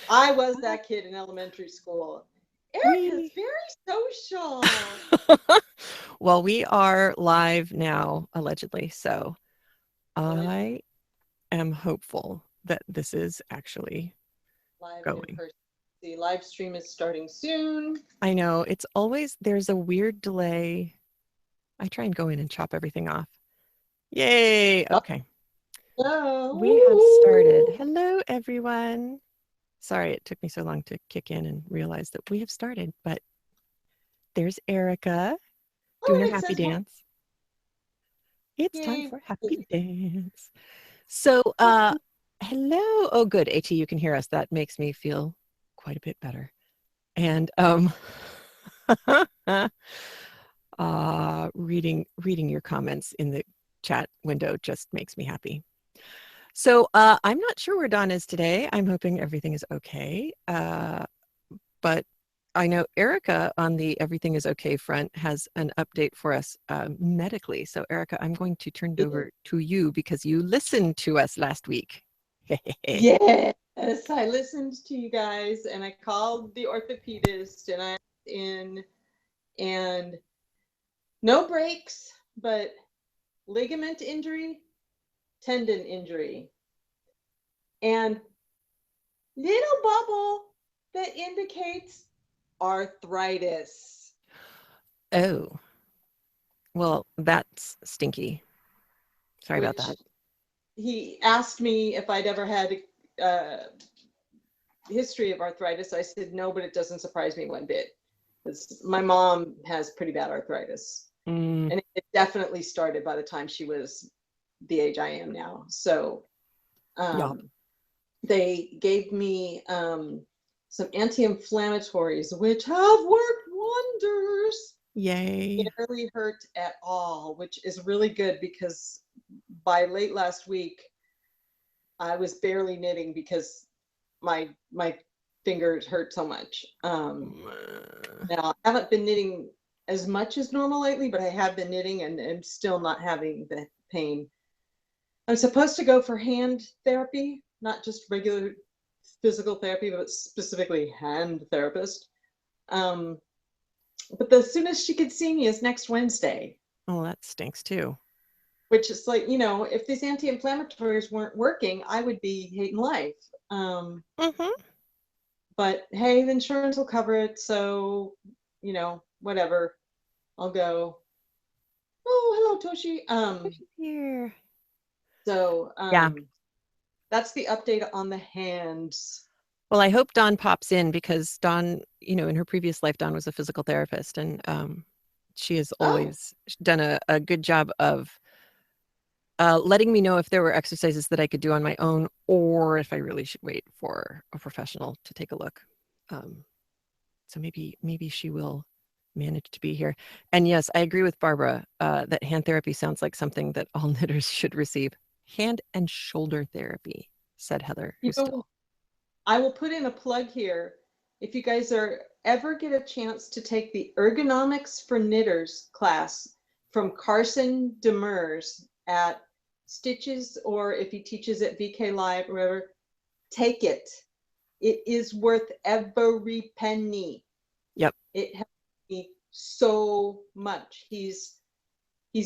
I was that kid in elementary school. Erica's We very social. well, we are live now, allegedly. So Allegedly I am hopeful that this is actually live and in going. person. The live stream is starting soon. I know it's always there's a weird delay. I try and go in and chop everything off. Yay. Oh, Okay. We have started. no. Hello, everyone. Sorry it took me so long to kick in and realize that we have started, but there's Erica Oh, doing her and it happy says one. dance. It's time Yay. for happy dance. So, hello. Oh, good. AT, you can hear us. That makes me feel quite a bit better. And reading your comments in the chat window just makes me happy. So, I'm not sure where Dawn is today. I'm hoping everything is okay. But I know Erica on the Everything is Okay front has an update for us medically. So, Erica, I'm going to turn it over to you because you listened to us last week. Yes, I listened to you guys and I called the orthopedist and I in and no breaks, but ligament injury, tendon injury, and little bubble that indicates arthritis. Oh, well, that's stinky. Sorry about Which that. he asked me if I'd ever had a history of arthritis. I said no, but it doesn't surprise me one bit. My mom has pretty bad arthritis, Mm, and it definitely started by the time she was the age I am now. So yeah. they gave me some anti-inflammatories, which have worked wonders. Yay. Barely hurt at all, which is really good because by late last week I was barely knitting because my fingers hurt so much. Now I haven't been knitting as much as normal lately, but I have been knitting and am still not having the pain. I'm supposed to go for hand therapy, not just regular physical therapy, but specifically hand therapist. Um, but the soonest she could see me is next Wednesday, Oh, that stinks too. which is like, if these anti-inflammatories weren't working, I would be hating life. Mm-hmm. But hey, the insurance will cover it, so whatever. I'll go. Oh, hello, Toshi. Here. So Yeah. that's the update on the hands. Well, I hope Dawn pops in because Dawn, in her previous life, Dawn was a physical therapist and she has Oh, always done a good job of letting me know if there were exercises that I could do on my own or if I really should wait for a professional to take a look. Um, so maybe she will manage to be here. And yes, I agree with Barbara that hand therapy sounds like something that all knitters should receive. Hand and shoulder therapy, said Heather you know, Hustel. I will put in a plug here. If you guys are ever get a chance to take the ergonomics for knitters class from Carson Demers at Stitches, or if he teaches at VK Live or whatever, take it. It is worth every penny. Yep. It helped me so much. He's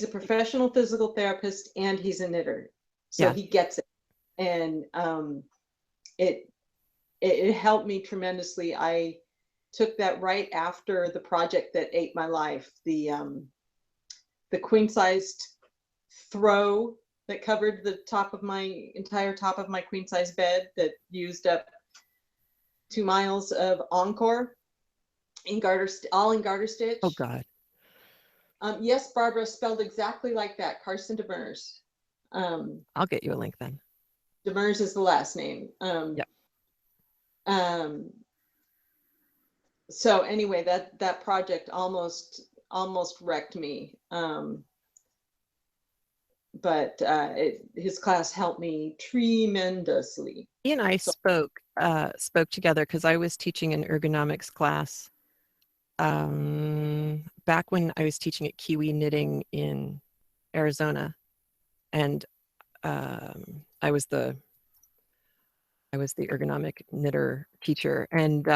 a professional physical therapist and he's a knitter, so Yeah. he gets it. And it it helped me tremendously. I took that right after the project that ate my life, the queen sized throw that covered the top of my entire top of my queen size bed that used up 2 miles of encore in garter, all in garter Oh stitch. God. Yes, Barbara, spelled exactly like that. Carson Demers. I'll get you a link then. Demers is the last name. Yep. Um, so anyway, that project almost wrecked me. But his class helped me tremendously. He and I So spoke together because I was teaching an ergonomics class back when I was teaching at Kiwi Knitting in Arizona, and um, I was the I was the ergonomic knitter teacher, and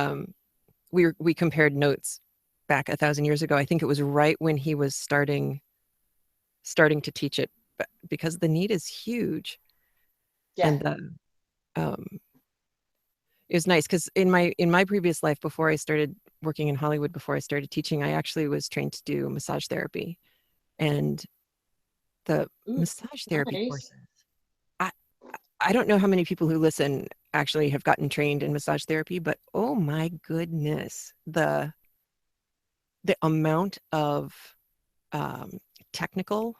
we compared notes back 1,000 years ago. I think it was right when he was starting to teach it, because the need is huge. Yeah. And it was nice because in my previous life, before I started working in Hollywood, before I started teaching, I actually was trained to do massage therapy, and the Ooh, massage therapy nice. courses. I I don't know how many people who listen actually have gotten trained in massage therapy, but oh my goodness, the amount of um, technical,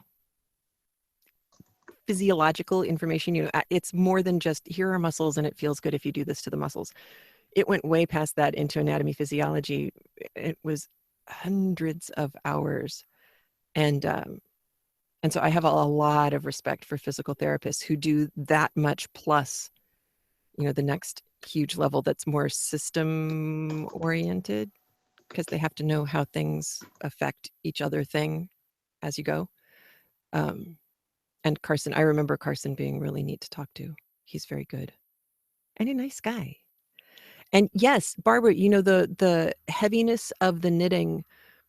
physiological information, it's more than just here are muscles and it feels good if you do this to the muscles. It went way past that into anatomy, physiology. It was hundreds of hours, and so I have a lot of respect for physical therapists who do that much plus, the next huge level that's more system oriented, because they have to know how things affect each other thing as you go. And Carson, I remember Carson being really neat to talk to. He's very good and a nice guy. And yes, Barbara, the heaviness of the knitting,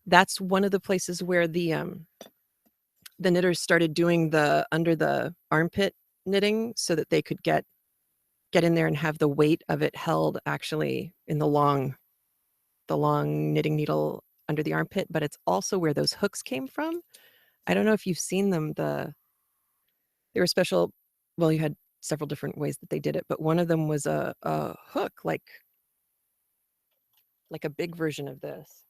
that's one of the places where the knitters started doing the under the armpit knitting so that they could get in there and have the weight of it held actually in the long knitting needle under the armpit. But it's also where those hooks came from. I don't know if you've seen them. They were special. Well, you had several different ways that they did it, but one of them was a hook, like a big version of this,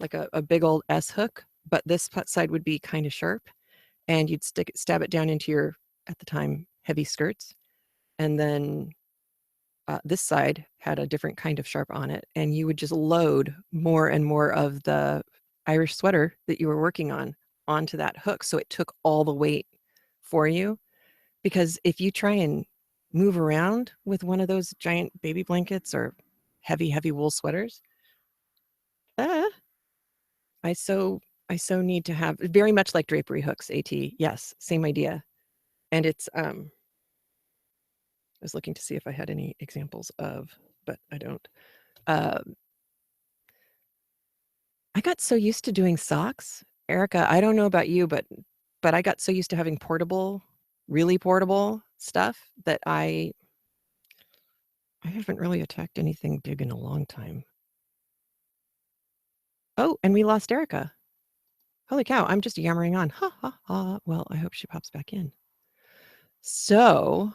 like a big old S hook, but this side would be kind of sharp, and you'd stab it down into your, at the time, heavy skirts, and then this side had a different kind of sharp on it, and you would just load more and more of the Irish sweater that you were working on onto that hook, so it took all the weight for you. Because if you try and move around with one of those giant baby blankets or heavy wool sweaters, ah, I so need to have, very much like drapery hooks, AT. Yes, same idea. And it's I was looking to see if I had any examples of, but I don't. I got so used to doing socks, Erica. I don't know about you, but I got so used to having portable, really portable stuff that I haven't really attacked anything big in a long time. Oh, and we lost Erica. Holy cow, I'm just yammering on. Ha ha ha. Well, I hope she pops back in. So,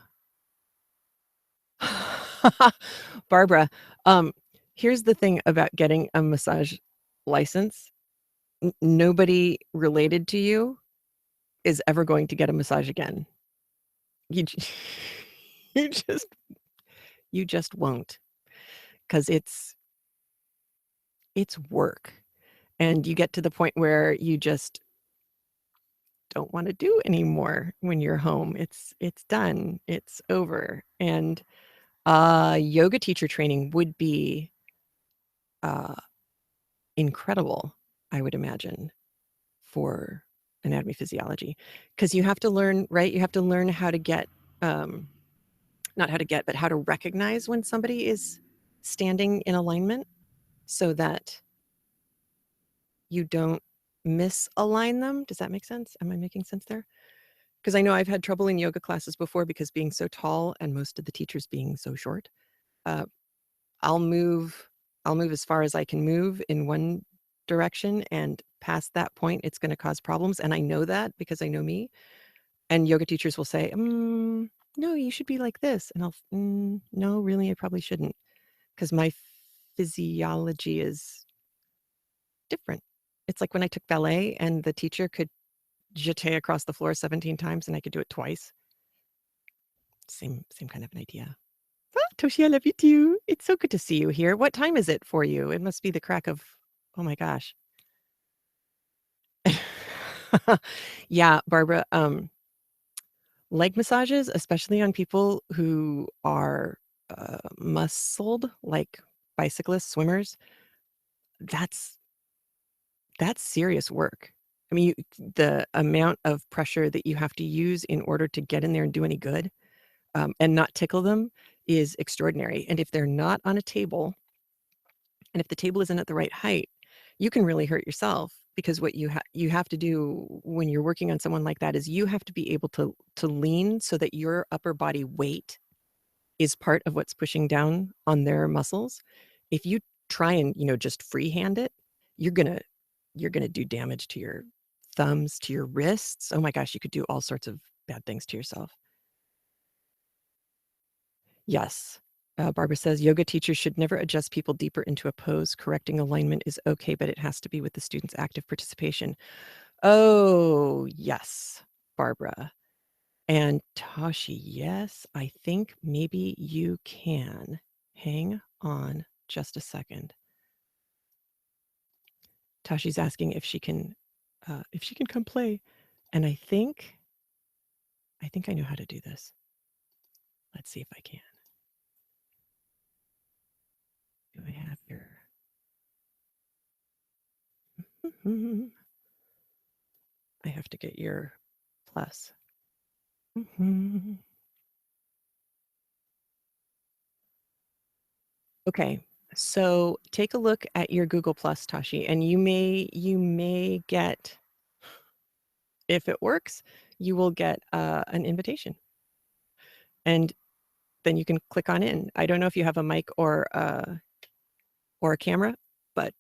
Barbara, here's the thing about getting a massage license. Nobody related to you is ever going to get a massage again. You you just won't, because it's work, and you get to the point where you just don't want to do anymore when you're home. It's done. It's over. And yoga teacher training would be incredible, I would imagine, for anatomy physiology, because you have to learn, right? You have to learn how to get, not how to get, but how to recognize when somebody is standing in alignment so that you don't misalign them. Does that make sense? Am I making sense there? Because I know I've had trouble in yoga classes before, because being so tall and most of the teachers being so short, I'll move as far as I can move in one direction, and past that point, it's going to cause problems. And I know that because I know me. And yoga teachers will say, no, you should be like this. And I'll, no, really, I probably shouldn't, because my physiology is different. It's like when I took ballet and the teacher could jeté across the floor 17 times and I could do it twice. Same kind of an idea. Ah, Toshi, I love you too. It's so good to see you here. What time is it for you? It must be the crack of, oh my gosh. Yeah, Barbara, leg massages, especially on people who are muscled, like bicyclists, swimmers, that's serious work. I mean, the amount of pressure that you have to use in order to get in there and do any good. and not tickle them is extraordinary. And if they're not on a table, and if the table isn't at the right height, you can really hurt yourself, because what you have to do when you're working on someone like that is you have to be able to lean so that your upper body weight is part of what's pushing down on their muscles. If you try and, just freehand it, you're gonna do damage to your thumbs, to your wrists. Oh my gosh, you could do all sorts of bad things to yourself. Yes. Barbara says, yoga teachers should never adjust people deeper into a pose. Correcting alignment is okay, but it has to be with the student's active participation. Oh, yes, Barbara. And Tashi, yes, I think maybe you can. Hang on just a second. Tashi's asking if she can come play. And I think I know how to do this. Let's see if I can. Do I have your I have to get your plus. Okay, so take a look at your Google Plus, Tashi, and you may get, if it works, you will get an invitation, and then you can click on in. I don't know if you have a mic or a camera, but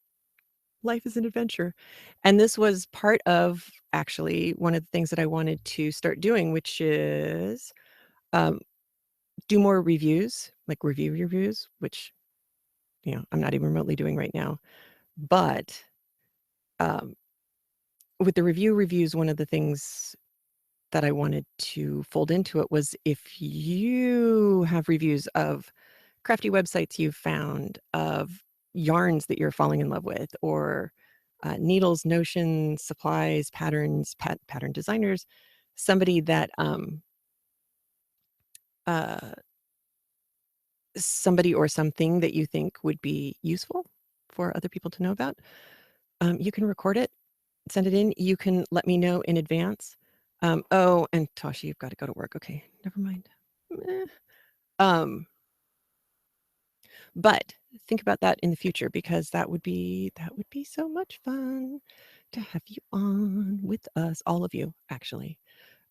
life is an adventure. And this was part of actually one of the things that I wanted to start doing, which is do more reviews, like review reviews, which I'm not even remotely doing right now. But with the reviews, one of the things that I wanted to fold into it was, if you have reviews of crafty websites you've found, of yarns that you're falling in love with, or needles, notions, supplies, patterns, pattern designers, somebody that somebody or something that you think would be useful for other people to know about, you can record it, send it in. You can let me know in advance. Oh, and Tashi, you've got to go to work. Okay, never mind. But think about that in the future, because that would be so much fun to have you on with us, all of you, actually,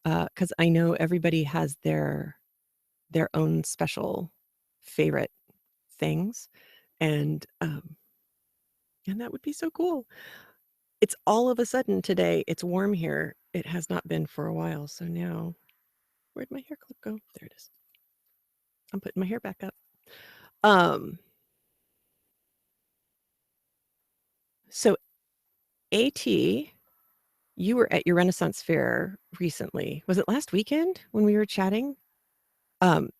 because I know everybody has their own special favorite things, and that would be so cool. It's all of a sudden today, it's warm here. It has not been for a while. So now, where'd my hair clip go? There it is. I'm putting my hair back up. So AT, you were at your Renaissance Fair recently. Was it last weekend when we were chatting? AT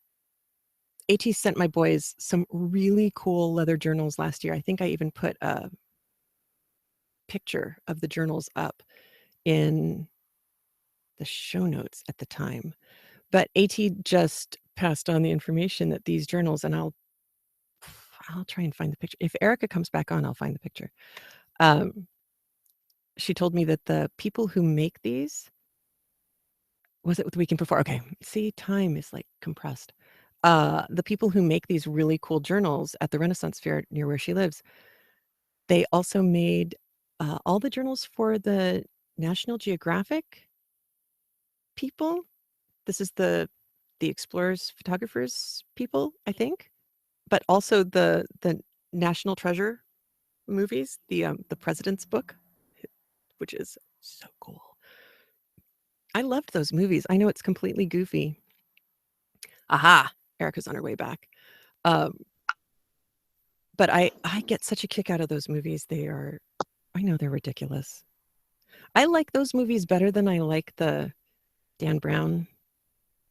sent my boys some really cool leather journals last year. I think I even put a picture of the journals up in the show notes at the time. But AT just passed on the information that these journals, and I'll try and find the picture. If Erica comes back on, I'll find the picture. She told me that the people who make these, was it the weekend before? Okay, see, time is like compressed. The people who make these really cool journals at the Renaissance Fair near where she lives, they also made all the journals for the National Geographic people. This is the explorers, photographers people, I think, but also the National Treasure movies, the President's Book, which is so cool. I loved those movies. I know it's completely goofy. Aha, Erica's on her way back. But I get such a kick out of those movies. I know they're ridiculous. I like those movies better than I like the Dan Brown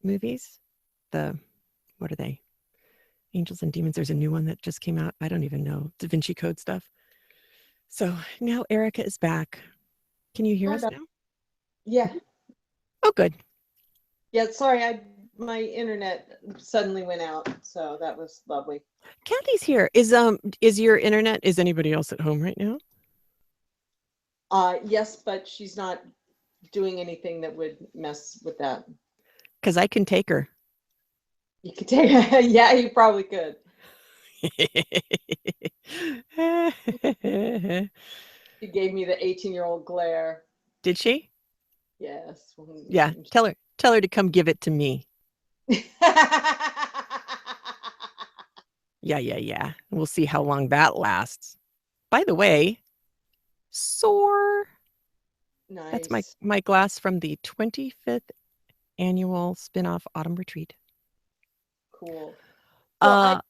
movies. What are they? Angels and Demons. There's a new one that just came out. I don't even know. Da Vinci Code stuff. So now Erica is back. Can you hear us now? Yeah. Oh, good. Yeah, sorry, my internet suddenly went out, so that was lovely. Kathy's here. Is your internet? Is anybody else at home right now? Yes, but she's not doing anything that would mess with that. Because I can take her. You could take, yeah, you probably could. She gave me the 18-year-old glare. Did she? Yes. Yeah. Tell her to come give it to me. Yeah. We'll see how long that lasts. By the way, Soar. That's Nice. my glass from the 25th annual spin-off autumn retreat. Cool. So Uh I'm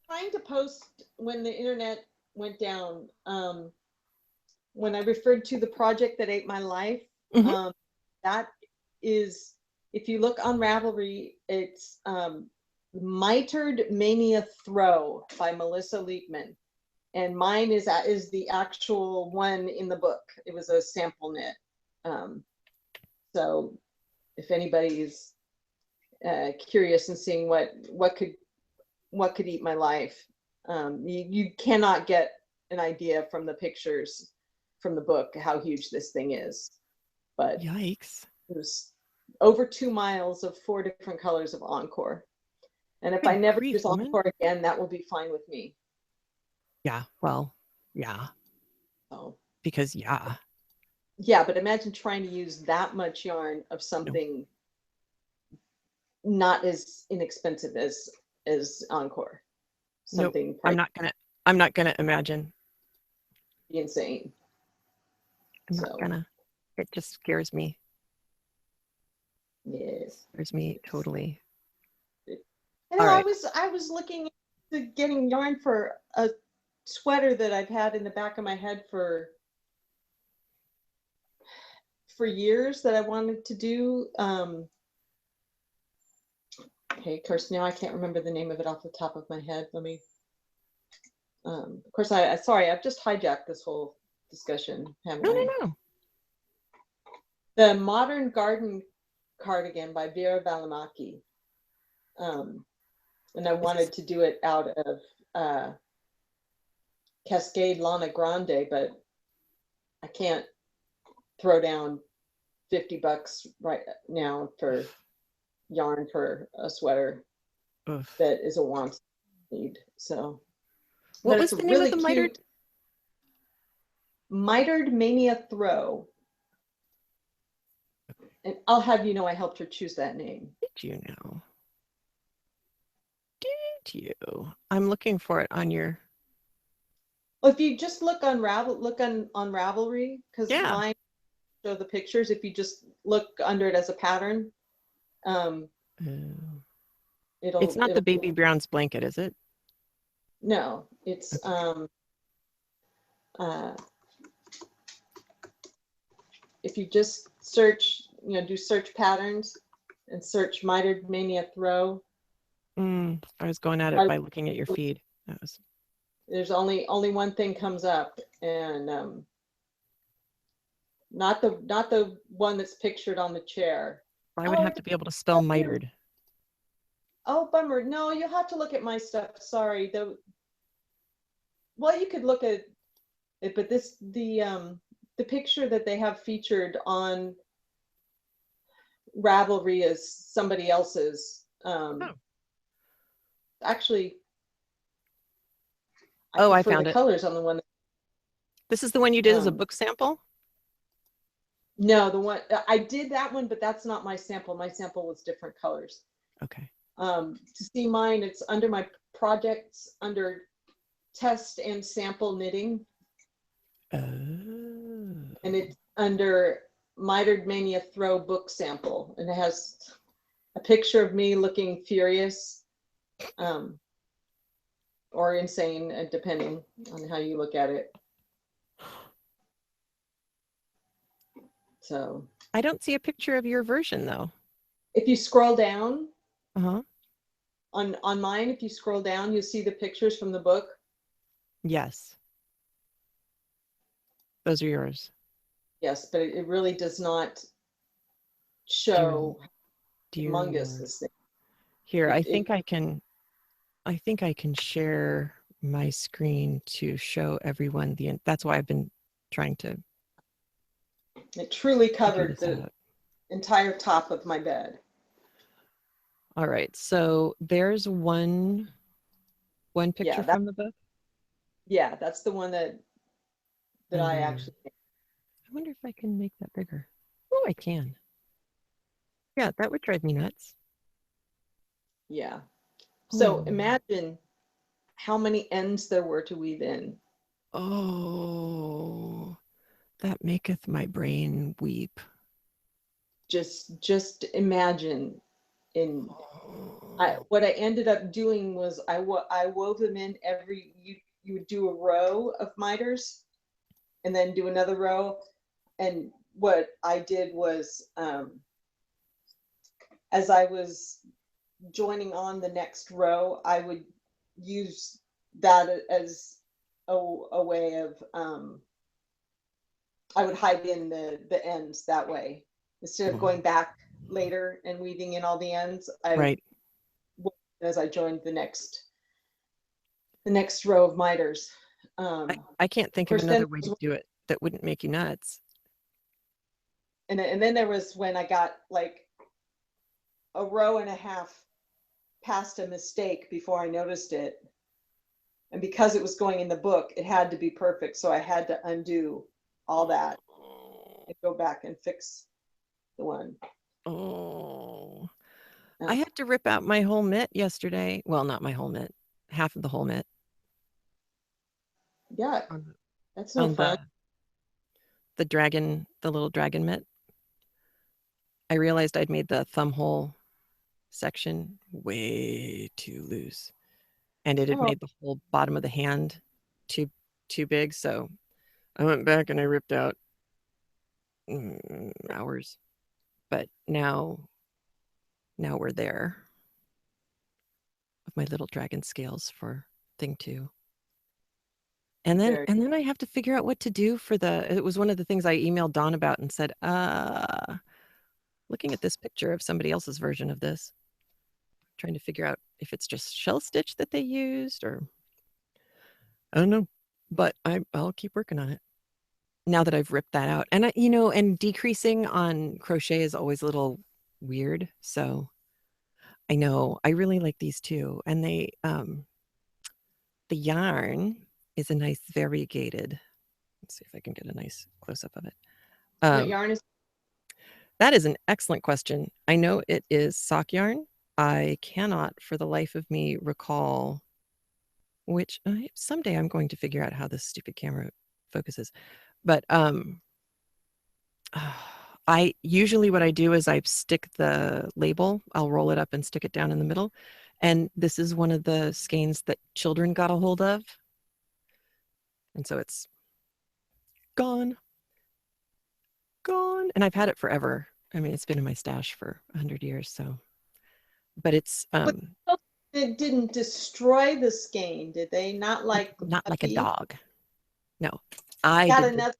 trying to post when the internet went down. When I referred to the project that ate my life, mhm. that is, if you look on Ravelry, it's Mitered Mania Throw by Melissa Leapman. And mine is the actual one in the book. It was a sample knit. So if anybody is curious and seeing what could eat my life, you cannot get an idea from the pictures from the book how huge this thing is. But Yikes. it was over 2 miles of 4 different colors of Encore. And if I Good never grief, use woman. Encore again, that will be fine with me. Yeah, well, yeah. So Because yeah. yeah, but imagine trying to use that much yarn of No. something not as inexpensive as Encore. Nope. Something I'm not gonna imagine. insane. I'm not So gonna. It just scares me. yes. Scares me totally. You All know, right. I was looking into getting yarn for a sweater that I've had in the back of my head for years that I wanted to do. Okay, of course now I can't remember the name of it off the top of my head. Let me. Of course, I sorry, I've just hijacked this whole discussion, haven't I? No. The Modern Garden Cardigan by Vera Valimaki. And I wanted to do it out of Cascade Lana Grande, but I can't throw down $50 right now for yarn for a sweater Oof. that is a want need. So, What but was it's a the name of really the cute Mitered Mania Throw. And I'll have you know I helped her choose that name. Did you know? Did you? I'm looking for it on your. Well, if you just look on Ravelry, because Yeah. mine show the pictures. If you just look under it as a pattern, It's not the it'll baby Brown's blanket, is it? no, it's Okay. uh, if you just search, do search patterns and search Mitered Mania Throw. I was going at it by looking at your feed. That was. There's only one thing comes up, and not the one that's pictured on the chair. I would have to be able to spell mitered. Oh, bummer. No, you'll have to look at my stuff. Sorry. Well, you could look at it, but the picture that they have featured on Ravelry is somebody else's. Actually, I prefer found the it. colors on the one. This is the one you did as a book sample? No, the one I did that one, but that's not my sample. My sample was different colors. Okay. To see mine, it's under my projects under test and sample knitting. And it's under Mitered Mania Throw book sample, and it has a picture of me looking furious, or insane, depending on how you look at it. So I don't see a picture of your version though. if you scroll down, on mine, if you scroll down, you'll see the pictures from the book. Yes. Those are yours. Yes, but it really does not show humongous this thing. Here, I think I can share my screen to show everyone that's why I've been trying to. It truly covered the entire top of my bed. All right. So there's one picture Yeah, that from the book. yeah, that's the one that I actually made. I wonder if I can make that bigger. Oh, I can. Yeah, that would drive me nuts. Yeah. So Oh. imagine how many ends there were to weave in. Oh, that maketh my brain weep. Just imagine in Oh. what I ended up doing was I wove them in every you would do a row of miters and then do another row. And what I did was as I was joining on the next row, I would use that as a way of I would hide in the ends that way instead of going back later and weaving in all the ends. I Right. as I joined the next row of miters. I can't Of think of course, then another way to do it that wouldn't make you nuts. and then there was when I got like a row and a half past a mistake before I noticed it. And because it was going in the book, it had to be perfect. So I had to undo all that and go back and fix the one. Oh, I Uh, had to rip out my whole mitt yesterday. Well, not my whole mitt, half of the whole mitt yeah, on that's no on fun. the dragon, the little dragon mitt. I realized I'd made the thumb hole section way too loose, and it had Oh, made the whole bottom of the hand too big. So I went back and I ripped out hours. But now we're there with my little dragon scales for thing two. very. And then I have to figure out what to do for it was one of the things I emailed Dawn about and said, looking at this picture of somebody else's version of this, trying to figure out if it's just shell stitch that they used or I don't know. But I'll keep working on it now that I've ripped that out. And and decreasing on crochet is always a little weird. So I know I really like these too. And the yarn is a nice variegated. Let's see if I can get a nice close up of it. What Um, yarn is? that is an excellent question. I know it is sock yarn. I cannot for the life of me recall which someday I'm going to figure out how this stupid camera focuses. But I usually what I do is I stick the label, I'll roll it up and stick it down in the middle. And this is one of the skeins that children got a hold of. And so it's gone. And I've had it forever. I mean, it's been in my stash for 100 years. So, but it's But it didn't destroy the skein, did they? Not like the not like a puppy. dog. No, I Got did the, another.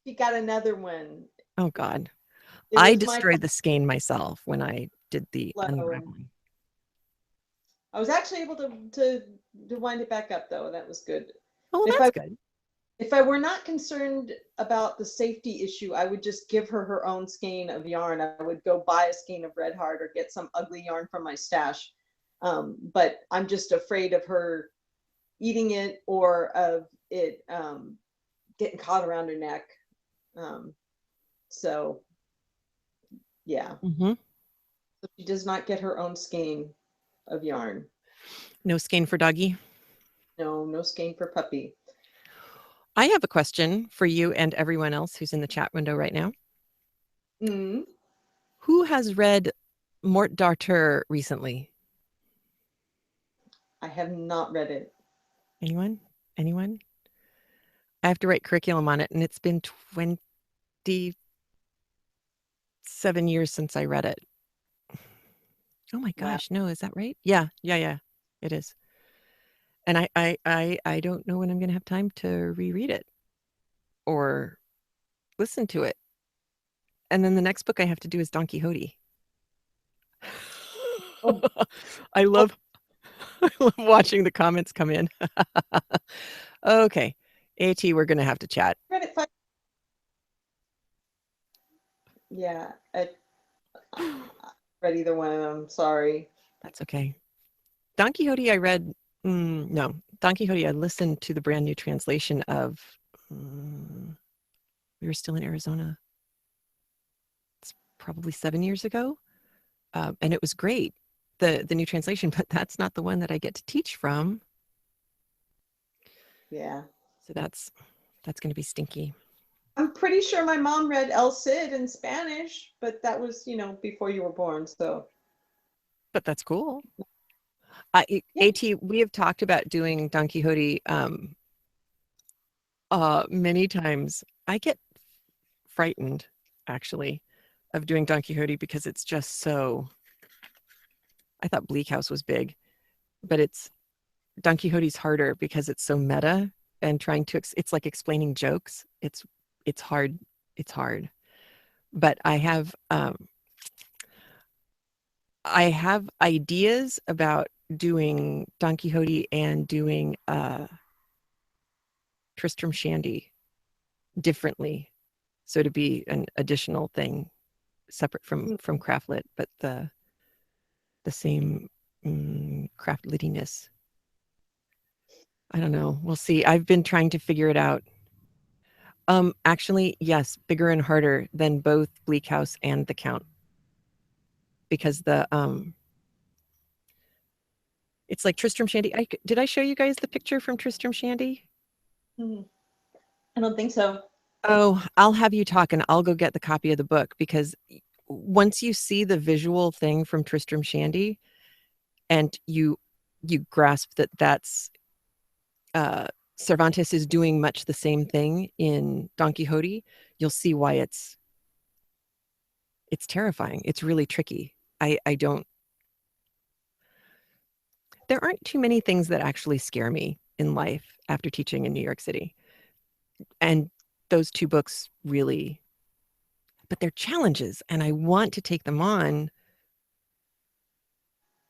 He got another one. oh God. It I was my fault. destroyed the skein myself when I did the And unraveling. I was actually able to wind it back up though. That was good. Oh, If that's I good. if I were not concerned about the safety issue, I would just give her her own skein of yarn. I would go buy a skein of Red Heart or get some ugly yarn from my stash. But I'm just afraid of her eating it or of it getting caught around her neck. Um, so yeah, Mm-hmm. so she does not get her own skein of yarn. No skein for doggy. No, no skein for puppy. I have a question for you and everyone else who's in the chat window right now. Mm, Who has read Mort d'Arthur recently? I have not read it. Anyone? Anyone? I have to write curriculum on it, and it's been 27 years since I read it. Oh my Wow. gosh, no, is that right? Yeah, it is. And I don't know when I'm gonna have time to reread it or listen to it. And then the next book I have to do is Don Quixote. Oh, I oh, love I love watching the comments come in. Okay. AT, we're gonna have to chat. read it. Yeah, read either one of them. Sorry. That's okay. Don Quixote, I read, no, Don Quixote, I listened to the brand new translation of, we were still in Arizona. It's probably 7 years ago. And it was great, the new translation, but that's not the one that I get to teach from. Yeah. So that's going to be stinky. I'm pretty sure my mom read El Cid in Spanish, but that was, before you were born. So, But that's cool. yeah. AT, we have talked about doing Don Quixote many times. I get frightened, actually, of doing Don Quixote because it's just so. I thought Bleak House was big, but Don Quixote's harder because it's so meta and trying to. It's like explaining jokes. It's hard. It's hard. But I have ideas about doing Don Quixote and doing Tristram Shandy differently, so to be an additional thing separate from Craftlit, but the same craftlitiness. I don't know. We'll see. I've been trying to figure it out. Actually, yes, bigger and harder than both Bleak House and The Count, because it's like Tristram Shandy. Did I show you guys the picture from Tristram Shandy? I don't think so. Oh, I'll have you talk and I'll go get the copy of the book, because once you see the visual thing from Tristram Shandy and you grasp that that's Cervantes is doing much the same thing in Don Quixote, you'll see why it's terrifying. It's really tricky. There aren't too many things that actually scare me in life after teaching in New York City. And those two books really, but they're challenges and I want to take them on,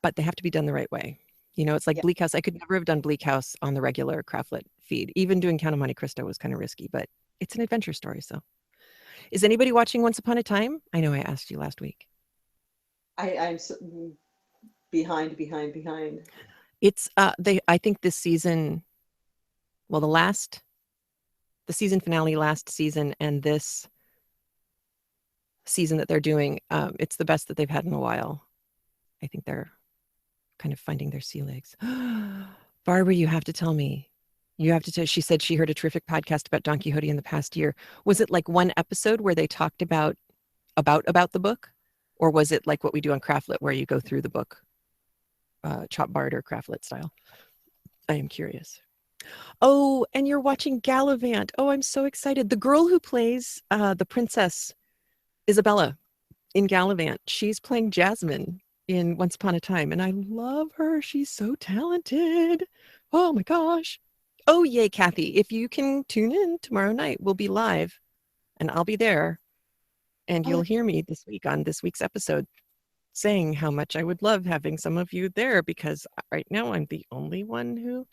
but they have to be done the right way. It's like Bleak House. I could never have done Bleak House on the regular Craftlit feed. Even doing Count of Monte Cristo was kind of risky, but it's an adventure story. So is anybody watching Once Upon a Time? I know I asked you last week. I'm behind. It's I think this season, well, the season finale last season and this season that they're doing, it's the best that they've had in a while. I think they're kind of finding their sea legs. Barbara, you have to tell me. You have to tell. She said she heard a terrific podcast about Don Quixote in the past year. Was it like one episode where they talked about the book, or was it like what we do on Craftlit, where you go through the book, chop bard or Craftlit style? I am curious. Oh, and you're watching Gallivant. Oh, I'm so excited. The girl who plays the princess Isabella in Gallivant, she's playing Jasmine in Once Upon a Time, and I love her. She's so talented. Oh my gosh. Oh, yay, Kathy. If you can tune in tomorrow night, we'll be live and I'll be there. And you'll hear me this week on this week's episode saying how much I would love having some of you there, because right now I'm the only one who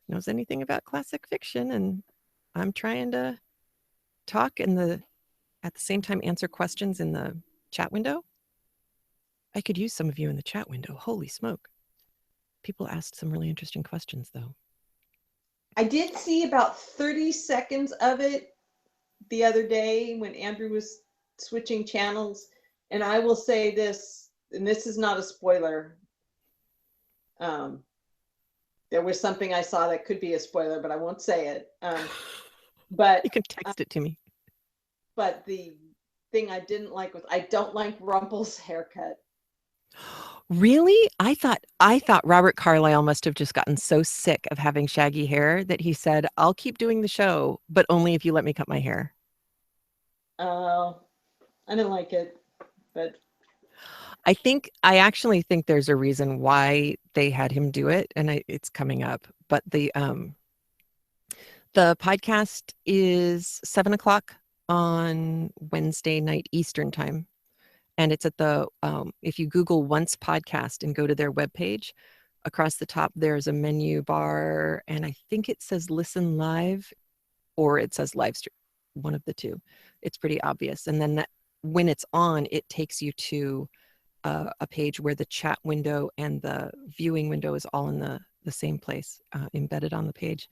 knows anything about classic fiction, and I'm trying to talk at the same time answer questions in the chat window. I could use some of you in the chat window. Holy smoke. People asked some really interesting questions, though. I did see about 30 seconds of it the other day when Andrew was switching channels. And I will say this, and this is not a spoiler. There was something I saw that could be a spoiler, but I won't say it. But you can text it to me. But the thing I didn't like was, I don't like Rumple's haircut. Really? I thought Robert Carlyle must have just gotten so sick of having shaggy hair that he said, I'll keep doing the show, but only if you let me cut my hair. I didn't like it, but I actually think there's a reason why they had him do it, and it's coming up. But the podcast is 7:00 on Wednesday night Eastern time. And it's at the, if you Google Once Podcast and go to their webpage, across the top, there's a menu bar, and I think it says listen live, or it says live stream, one of the two. It's pretty obvious. And then when it's on, it takes you to a page where the chat window and the viewing window is all in the same place, embedded on the page.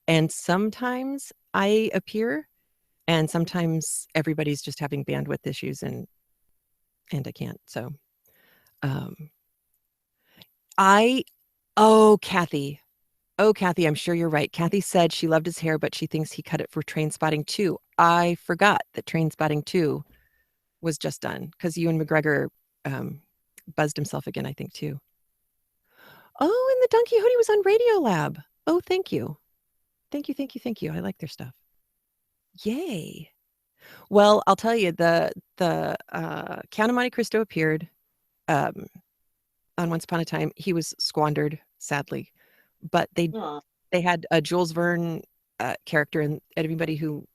And sometimes I appear, and sometimes everybody's just having bandwidth issues, and I can't. So, Kathy. Oh, Kathy, I'm sure you're right. Kathy said she loved his hair, but she thinks he cut it for Train Spotting 2. I forgot that Train Spotting 2 was just done because Ewan McGregor buzzed himself again, I think, too. Oh, and the Don Quixote was on Radiolab. Oh, thank you. Thank you, thank you, thank you. I like their stuff. Yay. Well, I'll tell you, the Count of Monte Cristo appeared on Once Upon a Time. He was squandered, sadly, but they had a Jules Verne character, and anybody who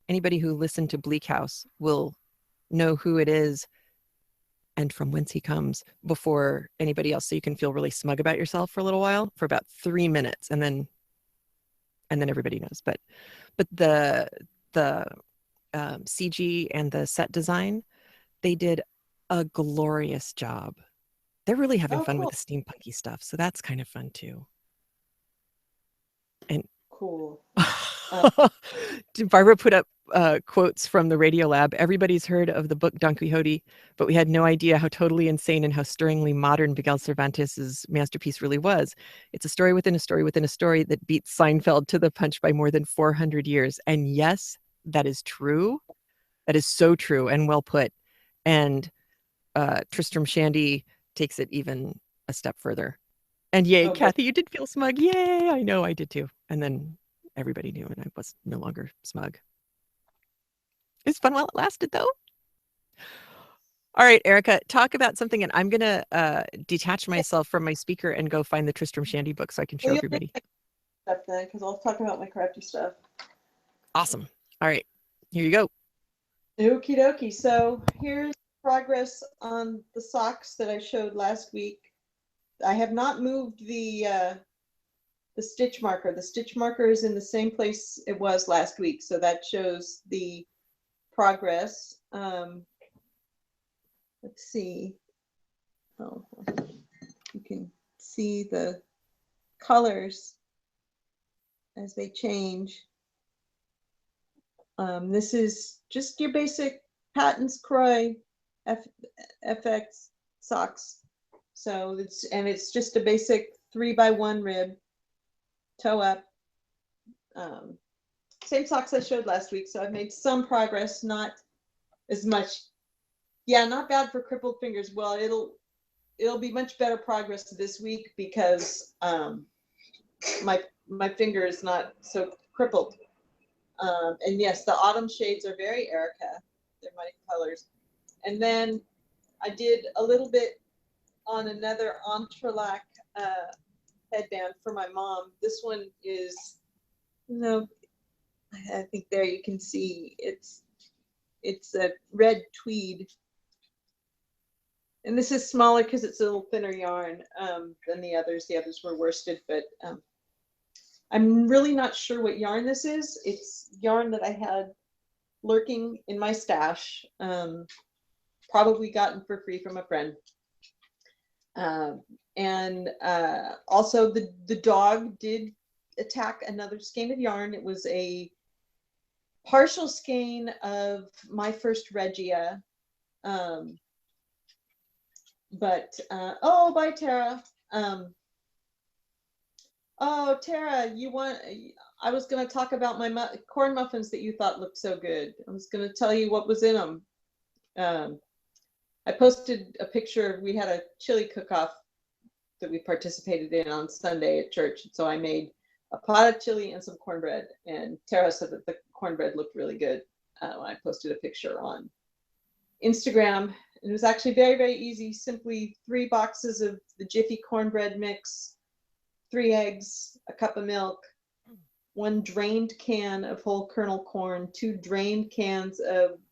listened to Bleak House will know who it is and from whence he comes before anybody else, so you can feel really smug about yourself for a little while, for about 3 minutes, and then everybody knows. But the CG and the set design, they did a glorious job. They're really having fun with the steampunky stuff, so that's kind of fun too. And cool. Barbara put up quotes from the Radiolab. Everybody's heard of the book Don Quixote, but we had no idea how totally insane and how stirringly modern Miguel Cervantes' masterpiece really was. It's a story within a story within a story that beats Seinfeld to the punch by more than 400 years. And yes, that is true. That is so true and well put. And Tristram Shandy takes it even a step further. And yay, Kathy, you did feel smug. Yay, I know I did too. And then everybody knew, and I was no longer smug. It was fun while it lasted, though. All right, Erica, talk about something, and I'm going to detach myself from my speaker and go find the Tristram Shandy book so I can show everybody. Because I'll talk about my crafty stuff. Awesome. All right, here you go. Okie dokie. So here's progress on the socks that I showed last week. I have not moved the stitch marker. The stitch marker is in the same place it was last week, so that shows the progress. Let's see. Oh, you can see the colors as they change. This is just your basic Patton's Croix FX socks. So it's just a basic 3x1 rib, toe up. Same socks I showed last week. So I've made some progress, not as much. Yeah, not bad for crippled fingers. Well, it'll be much better progress this week because my finger is not so crippled. And yes, the autumn shades are very Erica. They're my colors. And then I did a little bit on another entrelac headband for my mom. This one is, I think there you can see it's a red tweed. And this is smaller because it's a little thinner yarn than the others. The others were worsted, but I'm really not sure what yarn this is. It's yarn that I had lurking in my stash, probably gotten for free from a friend. Also the dog did attack another skein of yarn. It was a partial skein of My First Regia. Oh, bye, Tara. Oh, Tara, I was going to talk about my corn muffins that you thought looked so good. I was going to tell you what was in them. I posted a picture. We had a chili cook-off that we participated in on Sunday at church. So I made a pot of chili and some cornbread. And Tara said that the cornbread looked really good when I posted a picture on Instagram. It was actually very, very easy. Simply 3 boxes of the Jiffy cornbread mix, 3 eggs, a cup of milk, 1 drained can of whole kernel corn, 2 drained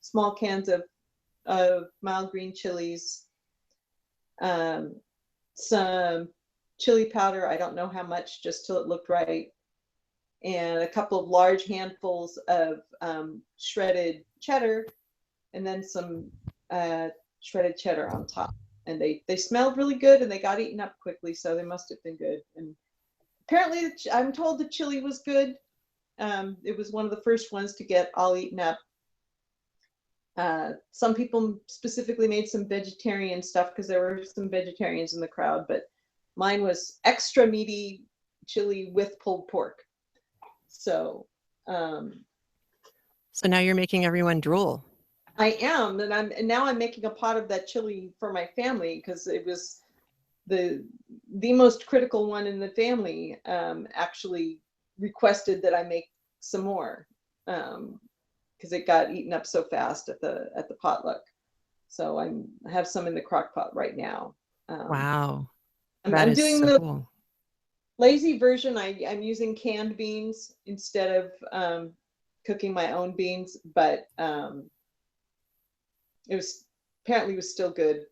small cans of mild green chilies, some chili powder, I don't know how much, just till it looked right, and a couple of large handfuls of shredded cheddar, and then some shredded cheddar on top. And they smelled really good and they got eaten up quickly, so they must have been good. And apparently, I'm told the chili was good. It was one of the first ones to get all eaten up. Some people specifically made some vegetarian stuff because there were some vegetarians in the crowd, but mine was extra meaty chili with pulled pork. So now you're making everyone drool. I am, and now I'm making a pot of that chili for my family because it was the most critical one in the family. Actually requested that I make some more because it got eaten up so fast at the potluck. So I have some in the crock pot right now. Wow, I'm doing so the cool. lazy version. I'm using canned beans instead of cooking my own beans, but it was still good.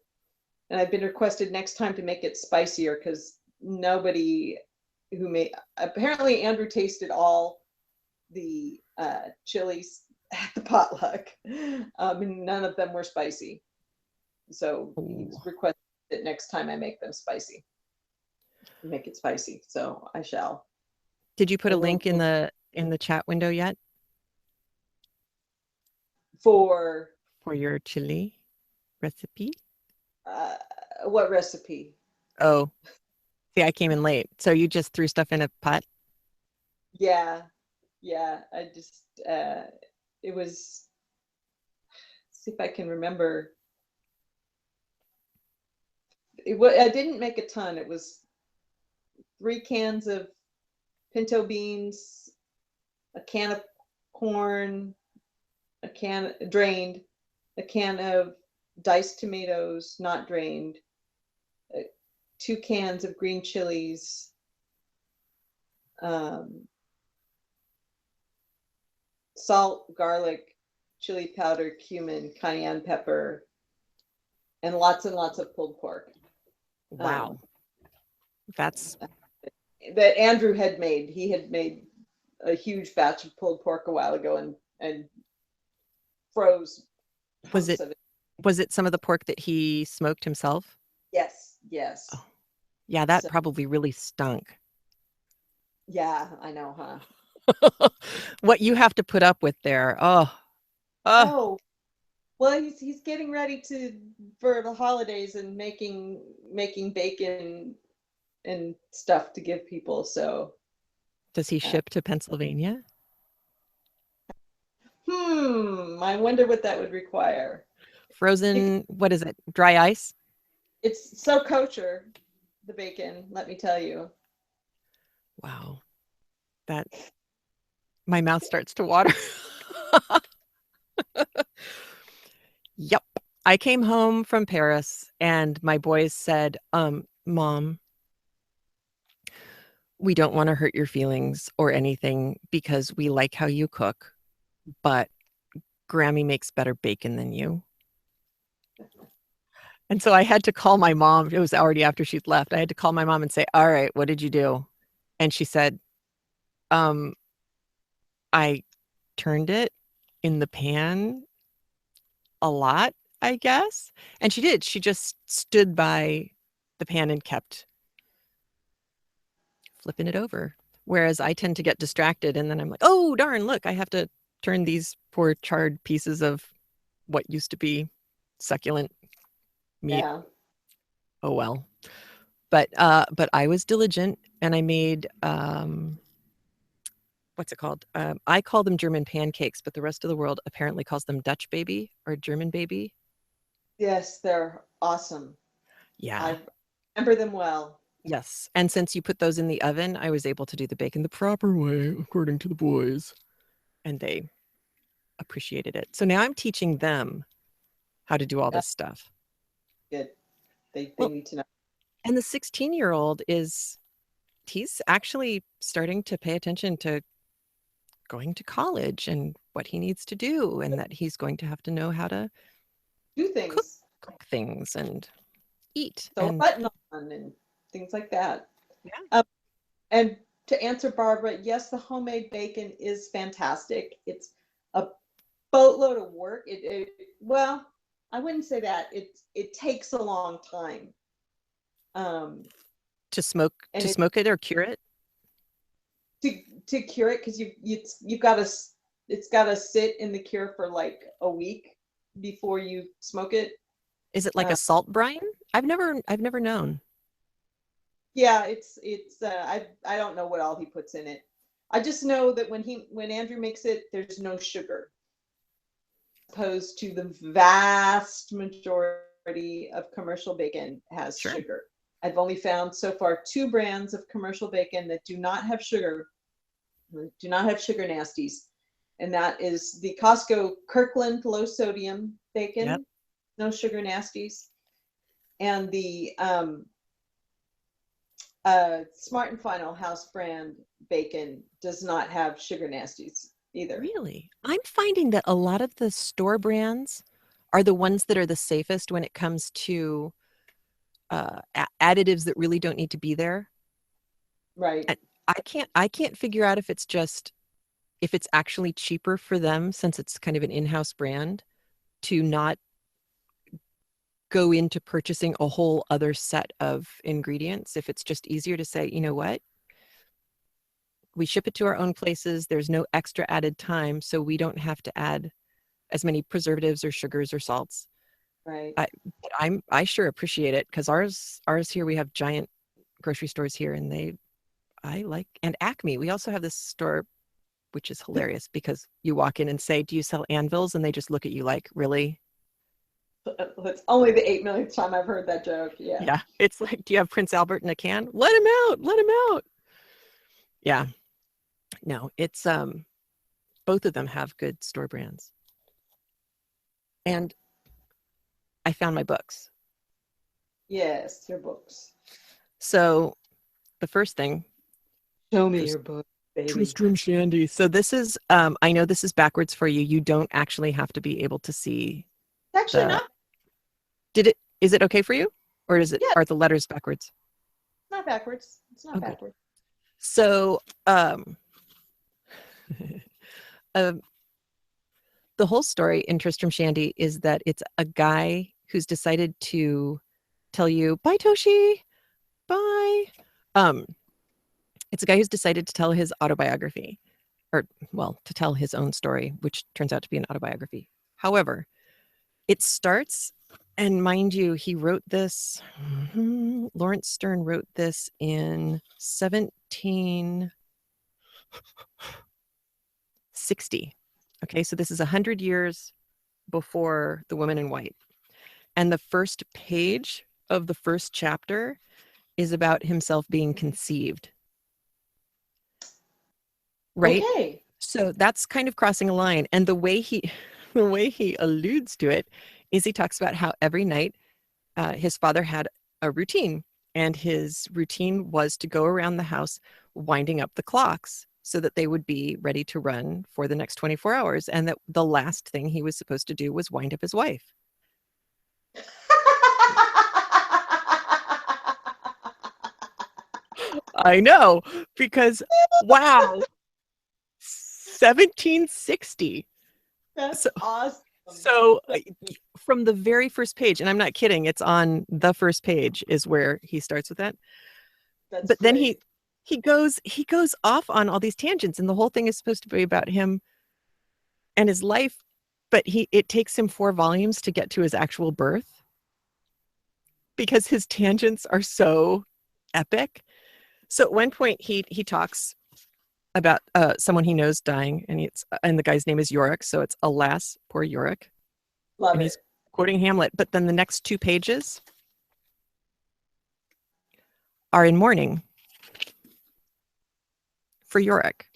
And I've been requested next time to make it spicier because nobody who made, apparently Andrew tasted all the chilies at the potluck, and none of them were spicy. So he's requested that next time I make them spicy. Make it spicy, so I shall. Did you put a link in the chat window yet for your chili recipe? What recipe? Oh, see, I came in late. So you just threw stuff in a pot? Yeah. I just it was, see if I can remember. I didn't make a ton. It was 3 cans of pinto beans, a can of corn, a can drained, a can of diced tomatoes, not drained, 2 cans of green chilies, salt, garlic, chili powder, cumin, cayenne pepper, and lots of pulled pork. Wow. That's that Andrew had made. He had made a huge batch of pulled pork a while ago and froze. Was it some of the pork that he smoked himself? Yes. Oh. Yeah, that probably really stunk. Yeah, I know, huh? What you have to put up with there. Oh. Well, he's getting ready for the holidays and making bacon and stuff to give people. So does he ship to Pennsylvania? I wonder what that would require. Frozen, what is it? Dry ice? It's so kosher, the bacon, let me tell you. Wow. That my mouth starts to water. Yep. I came home from Paris and my boys said, Mom, we don't want to hurt your feelings or anything because we like how you cook, but Grammy makes better bacon than you. And so I had to call my mom. It was already after she'd left. I had to call my mom and say, all right, what did you do? And she said, I turned it in the pan a lot, I guess. And she did. She just stood by the pan and kept flipping it over. Whereas I tend to get distracted and then I'm like, oh, darn, look, I have to turn these poor charred pieces of what used to be succulent meat. Yeah. Oh, well. But I was diligent and I made, what's it called? I call them German pancakes, but the rest of the world apparently calls them Dutch baby or German baby. Yes, they're awesome. Yeah. I remember them well. Yes. And since you put those in the oven, I was able to do the bacon the proper way, according to the boys. And they appreciated it. So now I'm teaching them how to do all this stuff. Good. They need to know. And the 16-year-old he's actually starting to pay attention to going to college and what he needs to do and that he's going to have to know how to do things, cook things and eat. So and button on and things like that. Yeah. And to answer Barbara, yes, the homemade bacon is fantastic. It's a boatload of work. Well, I wouldn't say that. It takes a long time. To smoke And to smoke it or cure it? to cure it, because you've got to, it's got to sit in the cure for like a week before you smoke it. Is it like Uh, a salt brine? I've never known. yeah, I don't know what all he puts in it. I just know that when Andrew makes it, there's no sugar, opposed to the vast majority of commercial bacon has Sure. sugar. I've only found so far 2 brands of commercial bacon that do not have sugar nasties. And that is the Costco Kirkland low sodium Yep. bacon, no sugar nasties, and the Smart and Final house brand bacon does not have sugar nasties either. Really? I'm finding that a lot of the store brands are the ones that are the safest when it comes to additives that really don't need to be there. Right. I, I can't figure out if it's actually cheaper for them, since it's kind of an in-house brand, to not go into purchasing a whole other set of ingredients. If it's just easier to say, you know what, we ship it to our own places, there's no extra added time, so we don't have to add as many preservatives or sugars or salts. Right. I sure appreciate it, because ours here, we have giant grocery stores here, and I like, and Acme, we also have this store, which is hilarious, because you walk in and say, do you sell anvils? And they just look at you like, really? It's only the 8 millionth time I've heard that joke. Yeah. Yeah. It's like, do you have Prince Albert in a can? Let him out. Let him out. Yeah. No, it's both of them have good store brands. And I found my books. Yes, your books. So the first thing, Show me your book, baby. Tristram Shandy. So this is I know this is backwards for you. You don't actually have to be able to see It's actually the not. is it okay for you? Or is it, Yeah. are the letters backwards? It's not backwards. It's not Okay. backwards. So um, the whole story in Tristram Shandy is that it's a guy who's decided to tell you, bye Toshi, bye. It's a guy who's decided to tell his autobiography, or well, to tell his own story, which turns out to be an autobiography. However, it starts, and mind you, he wrote this, Lawrence Stern wrote this in 1760. Okay, so this is 100 years before The Woman in White. And the first page of the first chapter is about himself being conceived. Right? Okay. So that's kind of crossing a line. And the way he alludes to it is he talks about how every night his father had a routine, and his routine was to go around the house winding up the clocks so that they would be ready to run for the next 24 hours, and that the last thing he was supposed to do was wind up his wife. I know, because wow, 1760. That's So, awesome. so from the very first page, and I'm not kidding, it's on the first page is where he starts with that. That's But then great. he goes off on all these tangents, and the whole thing is supposed to be about him and his life, but it takes him 4 volumes to get to his actual birth, because his tangents are so epic. So at one point he talks about someone he knows dying, and the guy's name is Yorick, so it's alas, poor Yorick. Love And it. he's quoting Hamlet, but then the next 2 pages are in mourning for Yorick.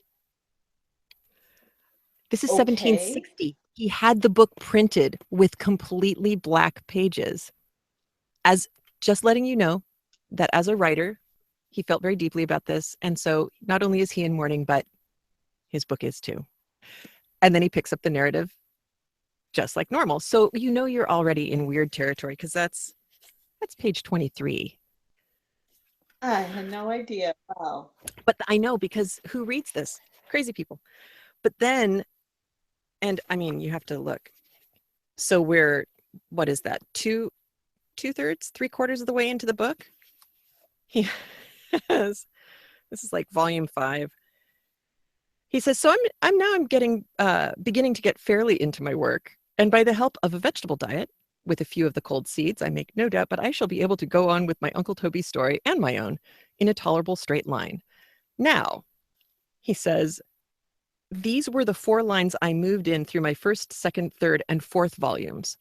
This is Okay. 1760. He had the book printed with completely black pages, as just letting you know that as a writer, he felt very deeply about this. And so not only is he in mourning, but his book is too. And then he picks up the narrative just like normal. So you know you're already in weird territory, because that's page 23. I had no idea. Wow. But I know, because who reads this? Crazy people. But then, and I mean, you have to look. So we're what is that? Two-thirds, three-quarters of the way into the book. He has, this is like volume 5. He says, so I'm getting beginning to get fairly into my work, and by the help of a vegetable diet, with a few of the cold seeds, I make no doubt, but I shall be able to go on with my Uncle Toby's story and my own in a tolerable straight line. Now, he says, these were the 4 lines I moved in through my first, second, third, and fourth volumes.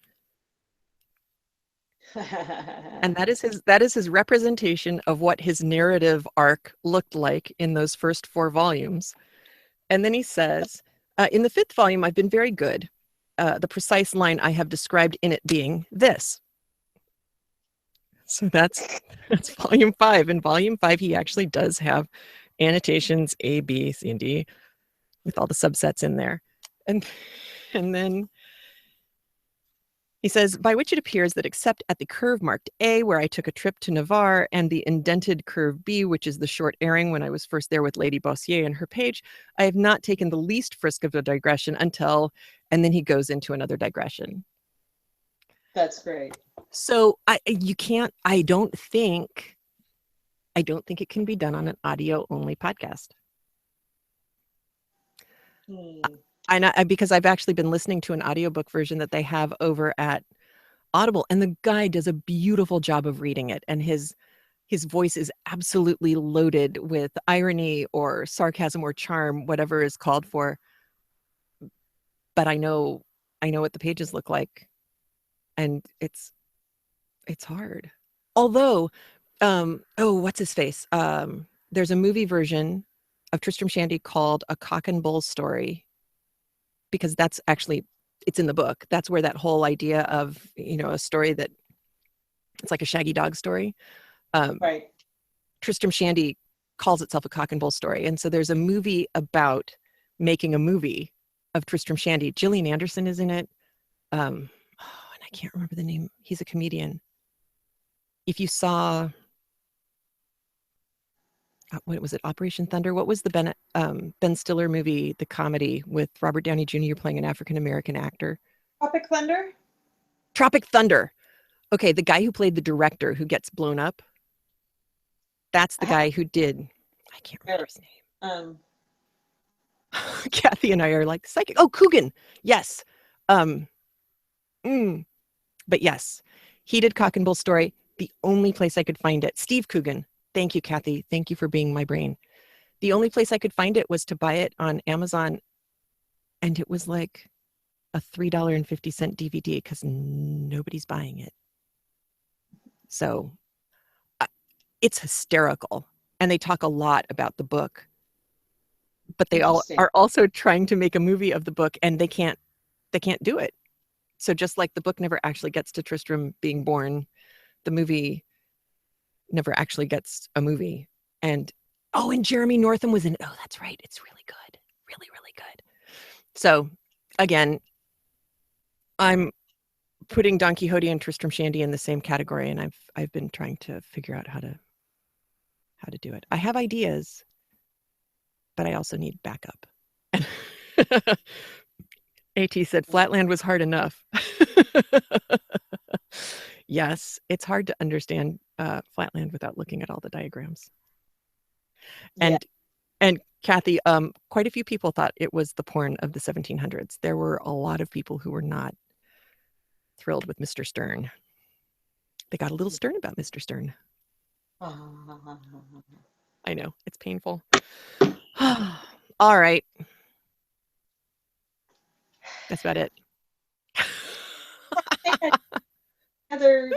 And that is his representation of what his narrative arc looked like in those first 4 volumes. And then he says, in the 5th volume, I've been very good. The precise line I have described in it being this. So that's volume 5. In volume 5, he actually does have annotations A, B, C, and D with all the subsets in there. And then he says, by which it appears that except at the curve marked A, where I took a trip to Navarre, and the indented curve B, which is the short airing when I was first there with Lady Bossier and her page, I have not taken the least frisk of a digression until, and then he goes into another digression. That's great. So I don't think it can be done on an audio only podcast. Because I've actually been listening to an audiobook version that they have over at Audible, and the guy does a beautiful job of reading it, and his voice is absolutely loaded with irony or sarcasm or charm, whatever is called for. But I know what the pages look like, and it's hard. Although, what's his face? There's a movie version of Tristram Shandy called A Cock and Bull Story, because that's actually, it's in the book. That's where that whole idea of, a story that it's like a shaggy dog story. Right. Tristram Shandy calls itself A Cock and Bull Story. And so there's a movie about making a movie of Tristram Shandy. Gillian Anderson is in it. And I can't remember the name. He's a comedian. If you saw, what was it, Operation Thunder? What was the Ben Stiller movie, the comedy with Robert Downey Jr. playing an African-American actor? Tropic Thunder? Tropic Thunder. Okay, the guy who played the director who gets blown up, that's the guy who did, I can't remember his name. Kathy and I are like psychic. Oh, Coogan. Yes. But yes, he did Cock and Bull Story. The only place I could find it, Steve Coogan. Thank you, Kathy. Thank you for being my brain. The only place I could find it was to buy it on Amazon, and it was like a $3.50 DVD because nobody's buying it. So it's hysterical, and they talk a lot about the book, but they all are also trying to make a movie of the book, and they can't do it. So just like the book never actually gets to Tristram being born, the movie never actually gets a movie. And Jeremy Northam was in, that's right, it's really good. Really, really good. So again, I'm putting Don Quixote and Tristram Shandy in the same category, and I've been trying to figure out how to do it. I have ideas, but I also need backup. AT said Flatland was hard enough. Yes, it's hard to understand Flatland without looking at all the diagrams. And Kathy, quite a few people thought it was the porn of the 1700s. There were a lot of people who were not thrilled with Mr. Stern. They got a little stern about Mr. Stern. I know, it's painful. All right. That's about it. Other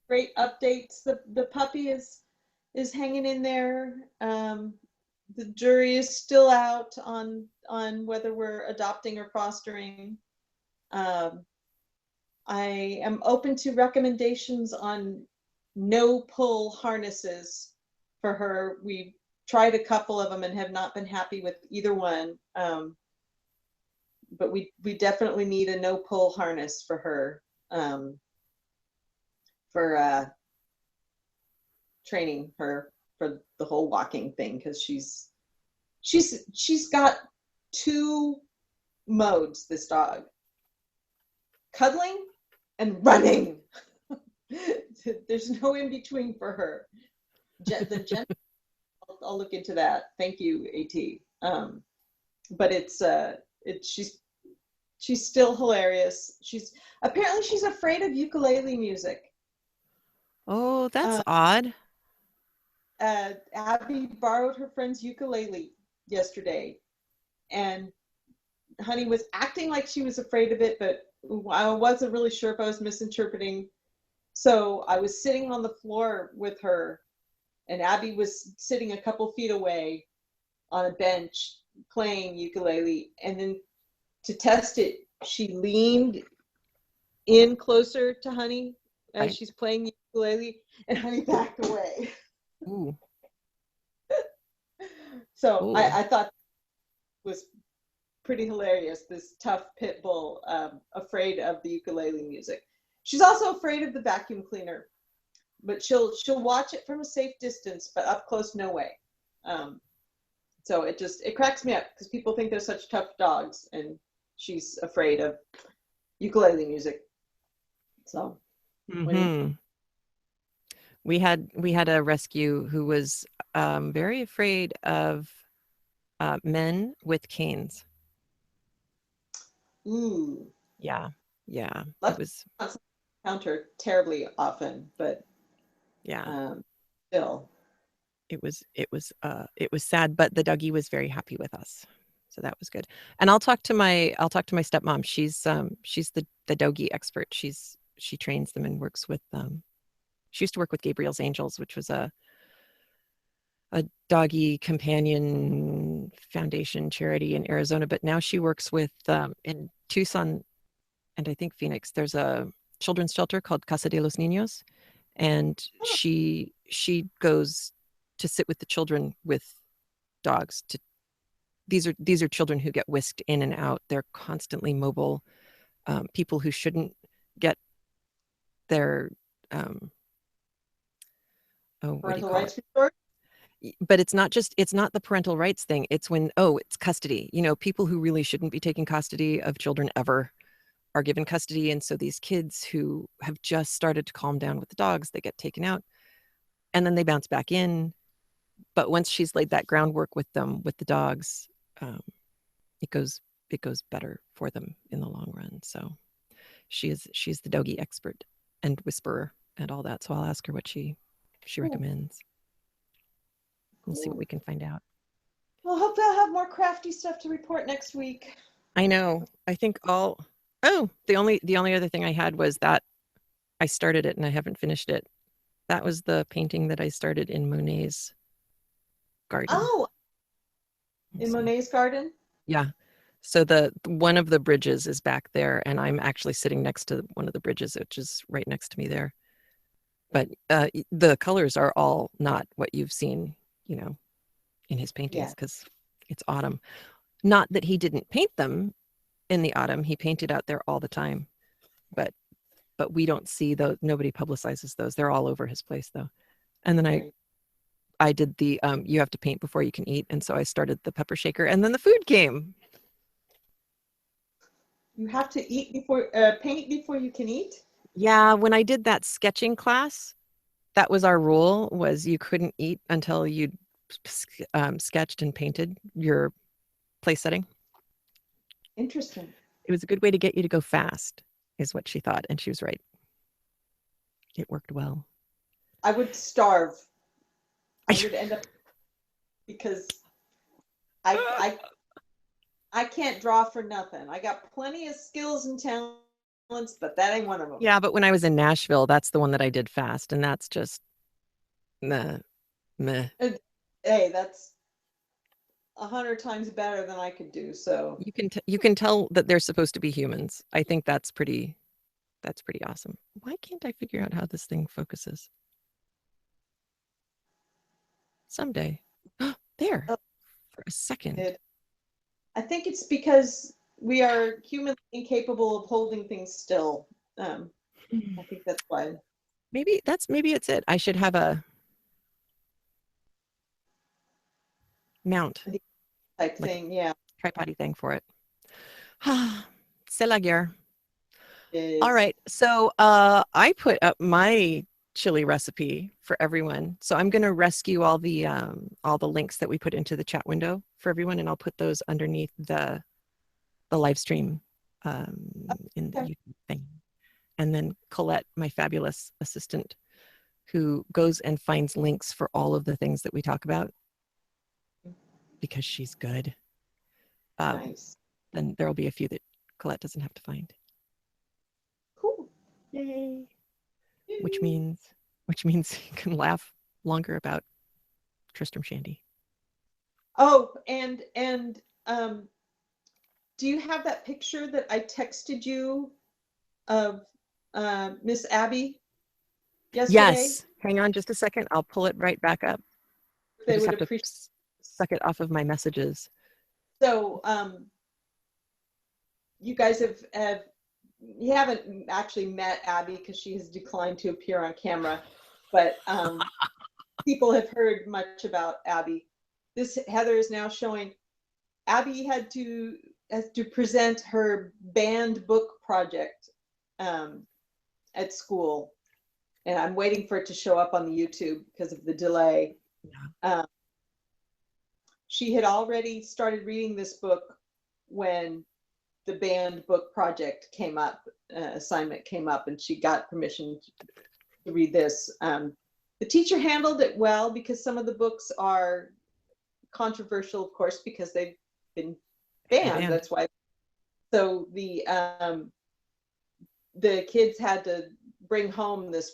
great updates. The puppy is hanging in there. The jury is still out on whether we're adopting or fostering. I am open to recommendations on no pull harnesses for her. We tried a couple of them and have not been happy with either one. But we definitely need a no pull harness for her. For training her for the whole walking thing, because she's got 2 modes, this dog: cuddling and running. There's no in between for her. The gender, I'll look into that. Thank you, AT. But she's still hilarious. Apparently she's afraid of ukulele music. Oh, that's Uh, odd. Abby borrowed her friend's ukulele yesterday, and Honey was acting like she was afraid of it, but I wasn't really sure if I was misinterpreting. So I was sitting on the floor with her, and Abby was sitting a couple feet away on a bench playing ukulele. And then to test it, she leaned in closer to Honey as Right. she's playing ukulele, and Honey backed away. Ooh. So Ooh. I thought it was pretty hilarious. This tough pit bull, afraid of the ukulele music. She's also afraid of the vacuum cleaner, but she'll watch it from a safe distance, but up close, no way. So it cracks me up because people think they're such tough dogs, and she's afraid of ukulele music. So Mm-hmm. We had a rescue who was very afraid of men with canes. ooh, Yeah, yeah. It that's was not encounter terribly often, but yeah. still. It was sad, but the doggy was very happy with us. So that was good. And I'll talk to my stepmom. She's the doggy expert. She trains them and works with she used to work with Gabriel's Angels, which was a doggy companion foundation charity in Arizona, but now she works with in Tucson and I think Phoenix. There's a children's shelter called Casa de los Niños, and Oh, she goes to sit with the children with dogs. These are children who get whisked in and out. They're constantly mobile. People who shouldn't get their what do you parental call it? rights restored. But it's not the parental rights thing. It's when it's custody. People who really shouldn't be taking custody of children ever are given custody, and so these kids who have just started to calm down with the dogs, they get taken out, and then they bounce back in. But once she's laid that groundwork with them with the dogs, um, it goes better for them in the long run. So she's the doggy expert and whisperer and all that. So I'll ask her what she Cool. recommends. We'll see what Cool. we can find out. Well, hopefully I'll have more crafty stuff to report next week. I know. I think all. Oh, the only other thing I had was that I started it and I haven't finished it. That was the painting that I started in Monet's garden. Oh, in So Monet's garden. yeah. So the one of the bridges is back there, and I'm actually sitting next to one of the bridges, which is right next to me there. But the colors are all not what you've seen, in his paintings Yeah. because it's autumn. Not that he didn't paint them in the autumn; he painted out there all the time. But we don't see those. Nobody publicizes those. They're all over his place, though. And then Right. I did the you have to paint before you can eat, and so I started the pepper shaker, and then the food came. You have to eat before paint before you can eat. Yeah, when I did that sketching class, that was our rule, was you couldn't eat until you'd sketched and painted your place setting. Interesting. It was a good way to get you to go fast, is what she thought, and she was right. It worked well. I would starve. I would end up because I I I can't draw for nothing. I got plenty of skills and talents, but that ain't one of them. Yeah, but when I was in Nashville, that's the one that I did fast, and that's just meh, meh. Hey, that's 100 times better than I could do. So You can tell that they're supposed to be humans. I think that's pretty awesome. Why can't I figure out how this thing focuses? Someday. There, uh, for a second. it, I think it's because we are humanly incapable of holding things still. I think that's why. Maybe it's it. I should have a mount, Type like thing. Yeah. tripody thing for it. C'est la guerre. All right. So I put up my chili recipe for everyone. So I'm going to rescue all the links that we put into the chat window for everyone, and I'll put those underneath the live stream in the Okay. YouTube thing. And then Colette, my fabulous assistant, who goes and finds links for all of the things that we talk about because she's good. Nice. Then there will be a few that Colette doesn't have to find. Cool. Yay. Which means you can laugh longer about Tristram Shandy. Oh, and do you have that picture that I texted you of Miss Abby yesterday? Yes. Hang on just a second. I'll pull it right back up. I They just would have to appreciate. suck it off of my messages. So you guys you haven't actually met Abby because she has declined to appear on camera, but people have heard much about Abby. This Heather is now showing. Abby has to present her banned book project at school, and I'm waiting for it to show up on the YouTube because of the delay. Yeah. She had already started reading this book when the banned book project came up, assignment came up, and she got permission to read this. The teacher handled it well because some of the books are controversial, of course, because they've been banned. That's why. So the kids had to bring home this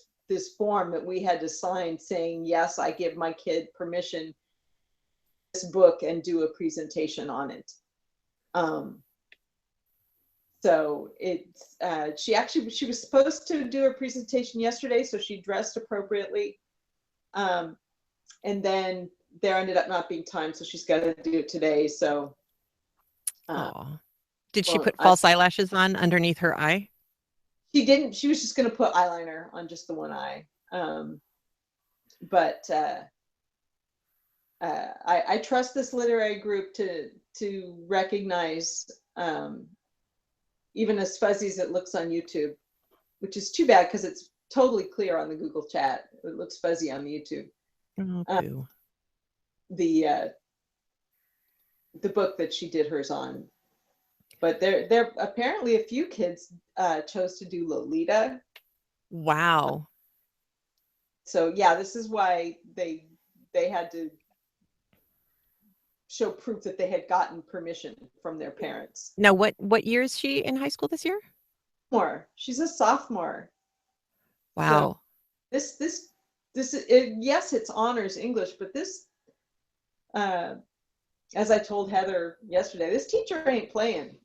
form that we had to sign saying, yes, I give my kid permission this book and do a presentation on it. So it's she was supposed to do a presentation yesterday, so she dressed appropriately. And then there ended up not being time, so she's got to do it today. So did she put false eyelashes on underneath her eye? She didn't. She was just going to put eyeliner on just the one eye. But I trust this literary group to recognize even as fuzzy as it looks on YouTube, which is too bad because it's totally clear on the Google chat. It looks fuzzy on the YouTube. The book that she did hers on. But there apparently a few kids chose to do Lolita. Wow. So yeah, this is why they had to show proof that they had gotten permission from their parents. Now, what year is she in high school this year? She's a sophomore. Wow. So yes, it's honors English, but this, as I told Heather yesterday, this teacher ain't playing.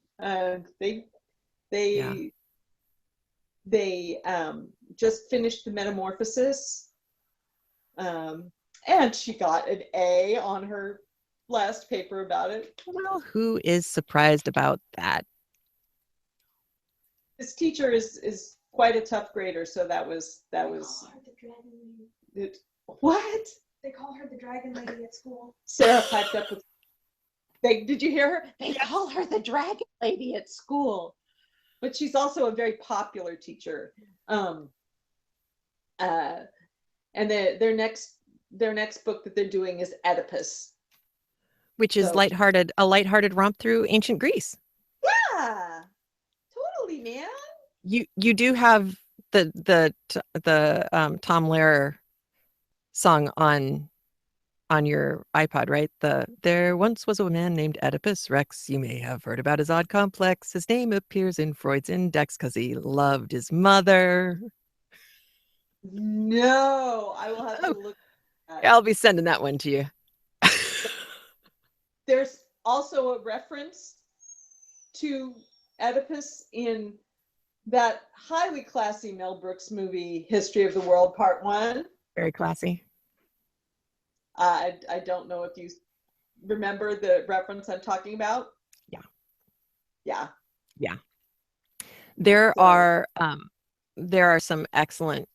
They just finished the Metamorphosis, and she got an A on her last paper about it. Well, who is surprised about that? This teacher is quite a tough grader, so that was it. What? They call her the dragon lady at school. Sarah piped up with. Did you hear her? They call her the dragon lady at school, but she's also a very popular teacher. And their next book that they're doing is Oedipus, which is a lighthearted romp through ancient Greece. Yeah, totally, man. You do have the Tom Lehrer song on your iPod, right? There once was a man named Oedipus Rex. You may have heard about his odd complex. His name appears in Freud's Index because he loved his mother. No, I will have to look at that. I'll be sending that one to you. There's also a reference to Oedipus in that highly classy Mel Brooks movie, History of the World Part 1. Very classy. I don't know if you remember the reference I'm talking about. Yeah. There are some excellent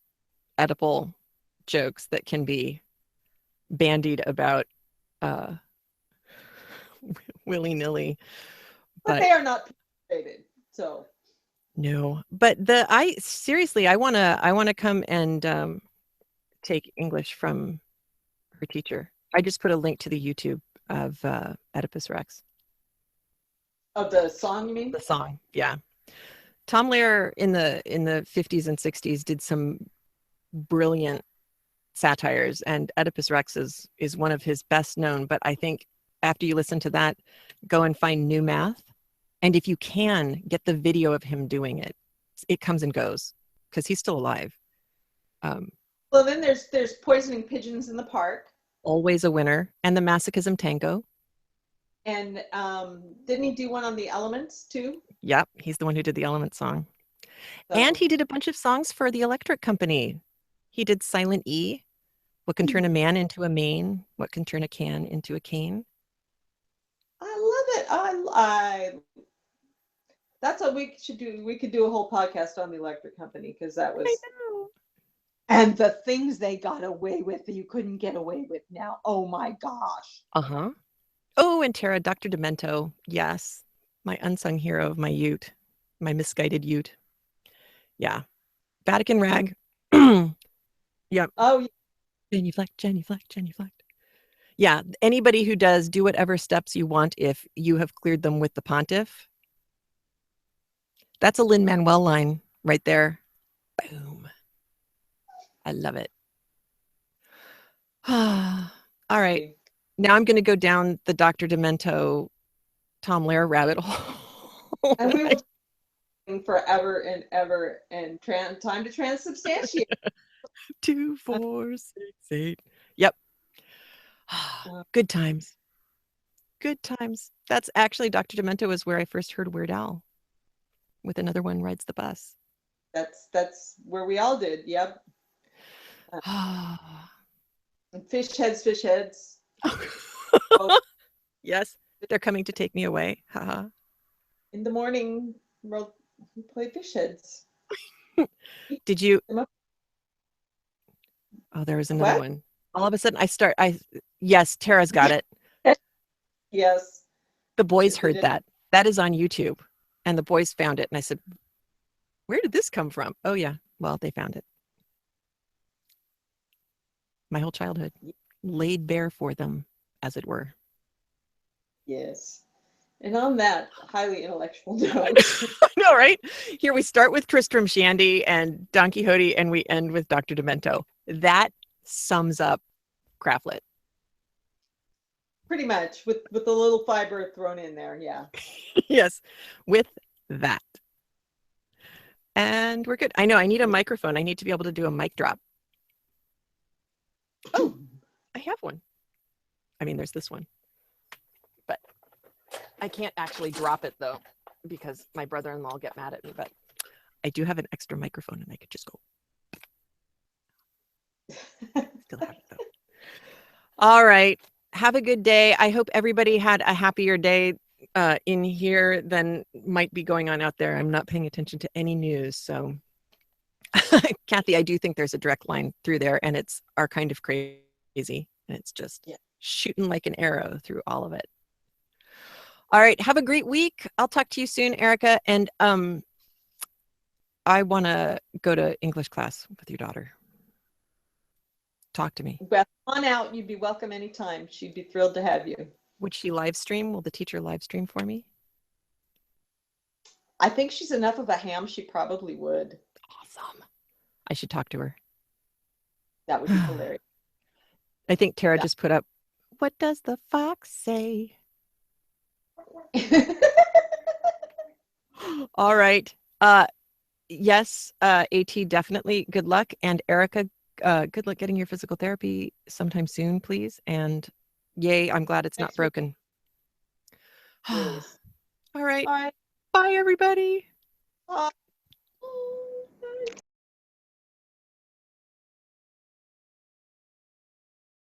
Oedipal jokes that can be bandied about willy-nilly, but they are not rated, so No, but I seriously, I wanna come and take English from her teacher. I just put a link to the YouTube of Oedipus Rex, Of the song, you mean? the song. Yeah. Tom Lehrer in the 50s and 60s did some brilliant satires, and Oedipus Rex is one of his best known. But I think after you listen to that, go and find New Math. And if you can get the video of him doing it, it comes and goes because he's still alive. Well, then there's Poisoning Pigeons in the Park. Always a winner. And the Masochism Tango. And didn't he do one on the Elements too? Yep, he's the one who did the Element song. So, And he did a bunch of songs for the Electric Company. He did Silent E, What Can Turn a Man into a Mane, What Can Turn a Can into a Cane. I love it. That's what we should do. We could do a whole podcast on the Electric Company because that was. I know. And the things they got away with that you couldn't get away with now. Oh my gosh. Uh-huh. Oh, and Tara, Dr. Demento. Yes. My unsung hero of my ute, my misguided ute. Yeah. Vatican Rag. Yeah. Oh, Genuflect, genuflect, genuflect. Yeah. Anybody who does do whatever steps you want if you have cleared them with the pontiff. That's a Lin-Manuel line right there. Boom. I love it. All right. Now I'm going to go down the Dr. Demento, Tom Lehrer rabbit hole. and we will forever and ever and time to transubstantiate. 2, 4, 6, 8. Yep. Good times. Good times. That's actually Dr. Demento is where I first heard Weird Al with Another One Rides the Bus. That's where we all did. Yep. And fish heads. Oh, Yes, they're coming to take me away. Haha. in the morning, we'll play fish heads. Did you? Am I- Oh, there was another What? one. All of a sudden, yes, Tara's got it. Yes. The boys They heard did. that. That is on YouTube. And the boys found it. And I said, where did this come from? Oh, yeah. Well, they found it. My whole childhood laid bare for them, as it were. Yes. And on that highly intellectual note, I know, right? Here we start with Tristram Shandy and Don Quixote, and we end with Dr. Demento. That sums up Craftlit. pretty much with a little fiber thrown in there. Yeah. Yes, with that. And we're good. I know I need a microphone. I need to be able to do a mic drop. Oh, I have one. I mean, there's this one. But I can't actually drop it, though, because my brother-in-law will get mad at me. But I do have an extra microphone, and I could just go. Still have it, though. All right. Have a good day. I hope everybody had a happier day in here than might be going on out there. I'm not paying attention to any news. So, Kathy, I do think there's a direct line through there, and it's our kind of crazy. And it's just shooting like an arrow through all of it. All right. Have a great week. I'll talk to you soon, Erica. And I want to go to English class with your daughter. Talk to me. Well, come on out. You'd be welcome anytime. She'd be thrilled to have you. Would she live stream? Will the teacher live stream for me? I think she's enough of a ham. She probably would. Awesome. I should talk to her. That would be hilarious. I think Tara just put up, what does the fox say? All right. Yes, AT, definitely. Good luck. And Erica, good luck getting your physical therapy sometime soon, please. And yay, I'm glad it's not broken. Yes. All right. Bye. Bye, everybody.